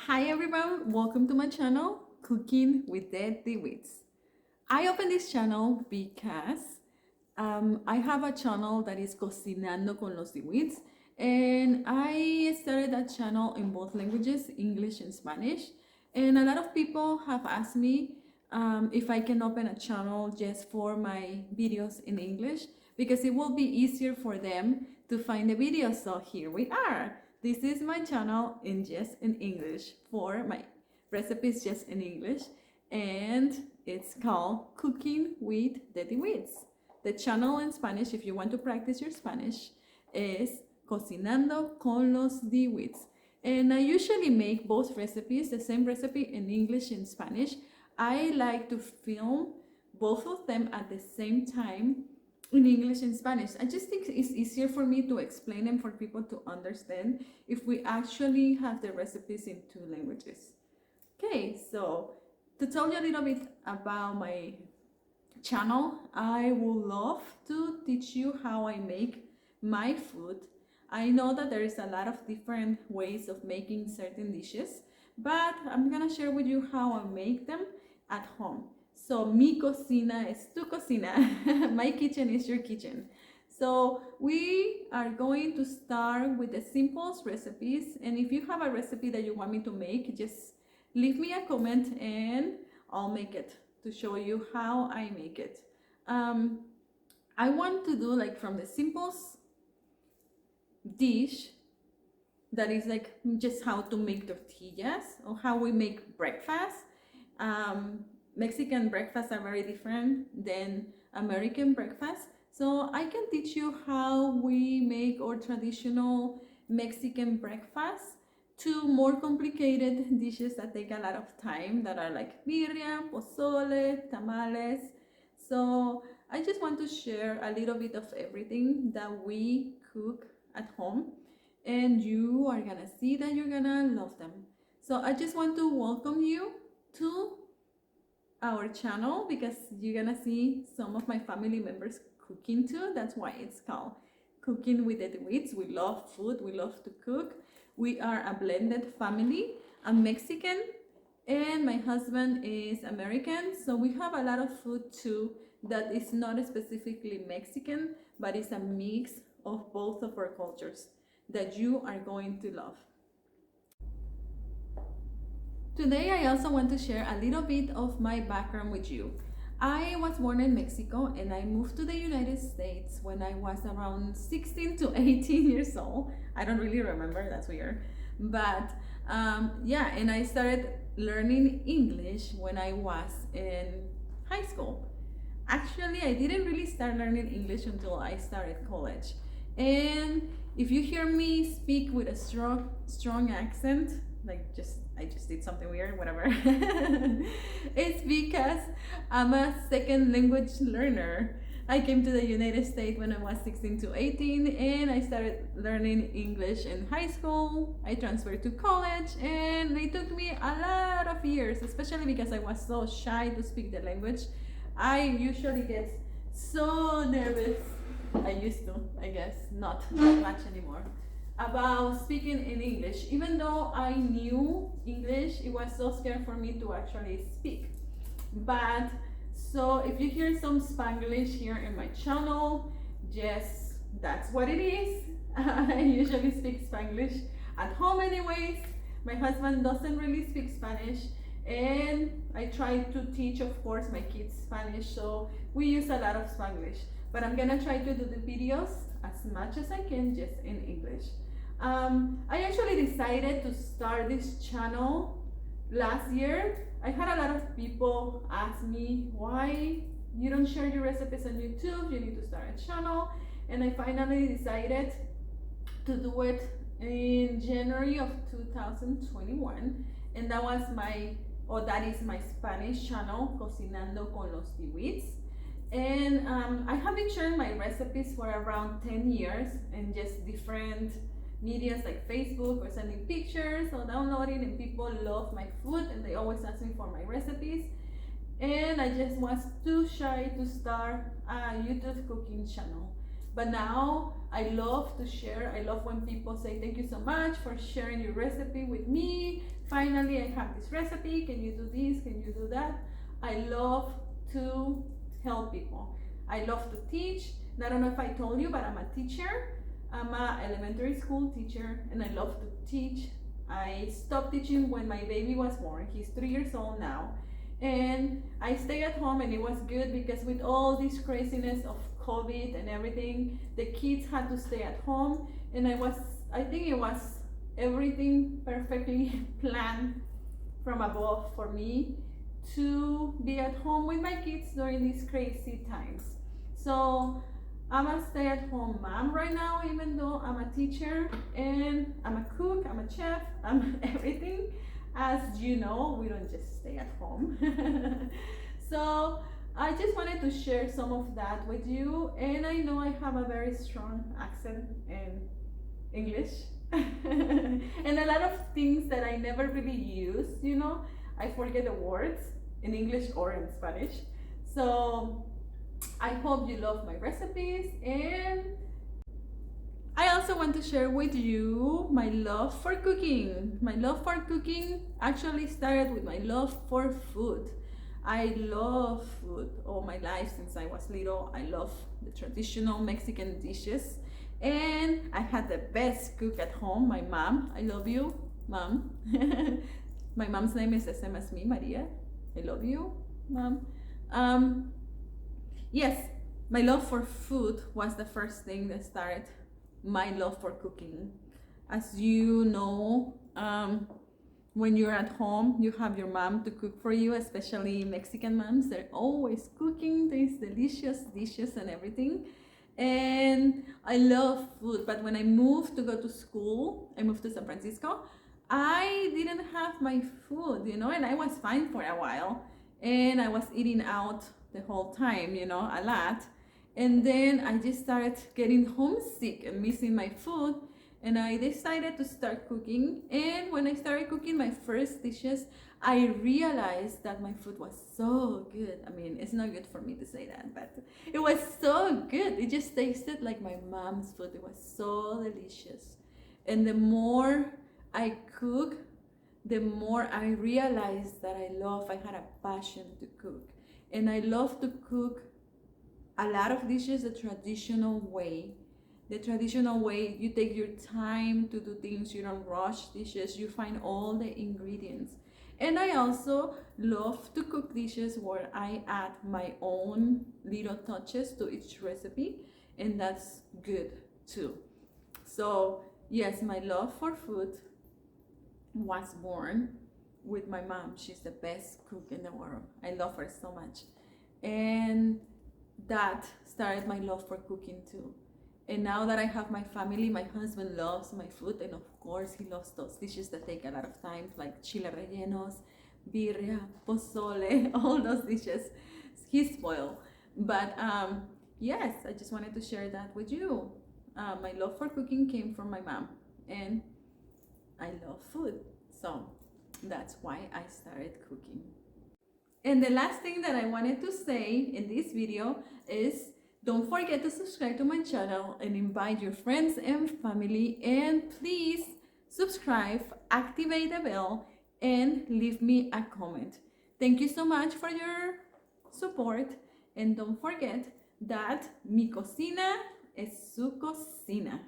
Hi everyone, welcome to my channel, Cooking with the DeWitts. I opened this channel because I have a channel that is Cocinando Con Los DeWitts, and I started that channel in both languages, English and Spanish. And a lot of people have asked me if I can open a channel just for my videos in English because it will be easier for them to find the videos. So here we are. This is my channel in English for my recipes just in English, and it's called Cooking with the DeWitts. The channel in Spanish, if you want to practice your Spanish, is Cocinando Con Los DeWitts. And I usually make both recipes, the same recipe in English and Spanish. I like to film both of them at the same time in English and Spanish. I just think it's easier for me to explain them for people to understand if we actually have the recipes in two languages. Okay, so to tell you a little bit about my channel, I would love to teach you how I make my food. I know that there is a lot of different ways of making certain dishes, but I'm gonna share with you how I make them at home. So mi cocina es tu cocina. My kitchen is your kitchen. So we are going to start with the simplest recipes, and if you have a recipe that you want me to make, just leave me a comment and I'll make it to show you how I make it. I want to do like from the simplest dish that is like just how to make tortillas or how we make breakfast. Mexican breakfasts are very different than American breakfast. So I can teach you how we make our traditional Mexican breakfast to more complicated dishes that take a lot of time that are like birria, pozole, tamales. So I just want to share a little bit of everything that we cook at home, and you are gonna see that you're gonna love them. So I just want to welcome you to our channel because you're gonna see some of my family members cooking too. That's why it's called Cooking with the DeWitts. We love food, we love to cook. We are a blended family. I'm Mexican and my husband is American, so we have a lot of food too that is not specifically Mexican, but it's a mix of both of our cultures that you are going to love. Today I also want to share a little bit of my background with you. I was born in Mexico and I moved to the United States when I was around 16 to 18 years old. I don't really remember, that's weird. But yeah, and I started learning English when I was in high school. Actually, I didn't really start learning English until I started college. And if you hear me speak with a strong accent, like I just did something weird, whatever. It's because I'm a second language learner. I came to the United States when I was 16 to 18 and I started learning English in high school. I transferred to college and it took me a lot of years, especially because I was so shy to speak the language. I usually get so nervous. I used to, I guess, not that much anymore, about speaking in English. Even though I knew English, it was so scary for me to actually speak. But so if you hear some Spanglish here in my channel, yes, that's what it is. I usually speak Spanglish at home anyways. My husband doesn't really speak Spanish, and I try to teach, of course, my kids Spanish, so we use a lot of Spanglish. But I'm gonna try to do the videos as much as I can just in English. I actually decided to start this channel last year. I had a lot of people ask me why you don't share your recipes on YouTube, you need to start a channel. And I finally decided to do it in January of 2021. And that was that is my Spanish channel, Cocinando Con Los DeWitts. And I have been sharing my recipes for around 10 years in just different medias like Facebook or sending pictures or downloading, and people love my food and they always ask me for my recipes. And I just was too shy to start a YouTube cooking channel. But now I love to share. I love when people say thank you so much for sharing your recipe with me. finally I have this recipe, can you do this, can you do that? I love to help people. I love to teach. And I don't know if I told you, but I'm a teacher. I'm an elementary school teacher, and I love to teach. I stopped teaching when my baby was born. He's 3 years old now. And I stay at home, and it was good because with all this craziness of COVID and everything, the kids had to stay at home. And I think it was everything perfectly planned from above for me to be at home with my kids during these crazy times. So I'm a stay-at-home mom right now, even though I'm a teacher and I'm a cook, I'm a chef, I'm everything. As you know, we don't just stay at home. So I just wanted to share some of that with you, and I know I have a very strong accent in English and a lot of things that I never really use, I forget the words in English or in Spanish. So I hope you love my recipes, and I also want to share with you my love for cooking. My love for cooking actually started with my love for food. I love food all my life since I was little. I love the traditional Mexican dishes, and I had the best cook at home, my mom. I love you, mom. My mom's name is the same as me, Maria. I love you, mom. Yes, my love for food was the first thing that started my love for cooking. As you know, when you're at home, you have your mom to cook for you, especially Mexican moms. They're always cooking these delicious dishes and everything. And I love food, but when I moved to go to school, I moved to San Francisco, I didn't have my food, and I was fine for a while. And I was eating out the whole time, a lot. And then I just started getting homesick and missing my food. And I decided to start cooking. And when I started cooking my first dishes, I realized that my food was so good. I mean, it's not good for me to say that, but it was so good. It just tasted like my mom's food. It was so delicious. And the more I cook, the more I realized that I had a passion to cook. And I love to cook a lot of dishes the traditional way. The traditional way, you take your time to do things, you don't rush dishes, you find all the ingredients. And I also love to cook dishes where I add my own little touches to each recipe, and that's good too. So yes, my love for food was born with my mom. She's the best cook in the world. I love her so much. And that started my love for cooking too. And now that I have my family, my husband loves my food, and of course he loves those dishes that take a lot of time, like chile rellenos, birria, pozole, all those dishes. He's spoiled. But yes, I just wanted to share that with you. My love for cooking came from my mom, and I love food. So that's why I started cooking. And the last thing that I wanted to say in this video is, don't forget to subscribe to my channel and invite your friends and family, and please subscribe, activate the bell, and leave me a comment. Thank you so much for your support, and don't forget that mi cocina es su cocina.